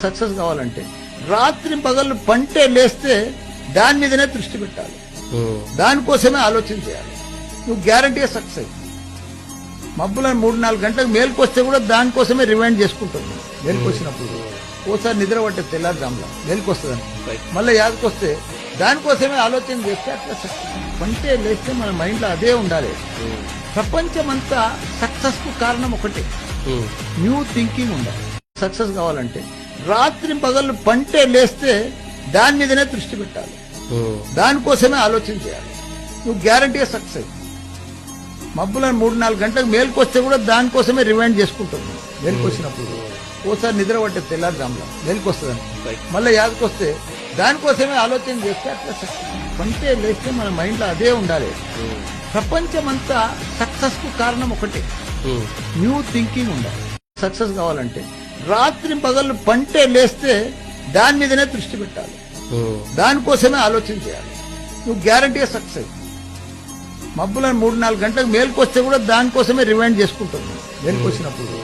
Success కావాలంటే రాత్రి పగళ్ళు పంటే లేస్తే దాని మీదనే దృష్టి పెట్టాలి, దానికోసమే ఆలోచన చేయాలి. నువ్వు గ్యారంటీగా సక్సెస్. మబ్బులను 3-4 గంటలకు మేలుకొస్తే కూడా దానికోసమే రివైండ్ చేసుకుంటుంది. మేలుకొచ్చినప్పుడు ఓసారి నిద్ర పట్టే తెల్లారుజాములా మేలుకొస్తుందని మళ్ళీ యాదకొస్తే దానికోసమే ఆలోచన చేస్తే అట్లా సక్సెస్. పంటే లేస్తే మన మైండ్ లో అదే ఉండాలి. ప్రపంచమంతా సక్సెస్ కు కారణం ఒకటే, న్యూ థింకింగ్ ఉండాలి. సక్సెస్ కావాలంటే రాత్రి పగళ్ళు పంటే లేస్తే దాని మీదనే దృష్టి పెట్టాలి, దానికోసమే ఆలోచన చేయాలి. నువ్వు గ్యారంటీగా సక్సెస్. మబ్బులను 3-4 గంటలకు మేలుకొస్తే కూడా దానికోసమే రివైండ్ చేసుకుంటుంది. మేలుకొచ్చినప్పుడు ఓసారి నిద్ర పట్టే తెల్లారుజాములా మేలుకొస్తుందని మళ్ళీ యాదకొస్తే దానికోసమే ఆలోచన చేస్తే అట్లా సక్సెస్. పంటే లేస్తే మన మైండ్ లో అదే ఉండాలి. ప్రపంచమంతా సక్సెస్ కు కారణం ఒకటే, న్యూ థింకింగ్ ఉండాలి. సక్సెస్ కావాలంటే రాత్రి పగళ్ళు పంటే లేస్తే దాని మీదనే దృష్టి పెట్టాలి, దానికోసమే ఆలోచన చేయాలి. నువ్వు గ్యారంటీగా సక్సెస్. మబ్బులను 3-4 గంటలకు మేలుకొస్తే కూడా దానికోసమే రివైండ్ చేసుకుంటుంది. మేలుకొచ్చినప్పుడు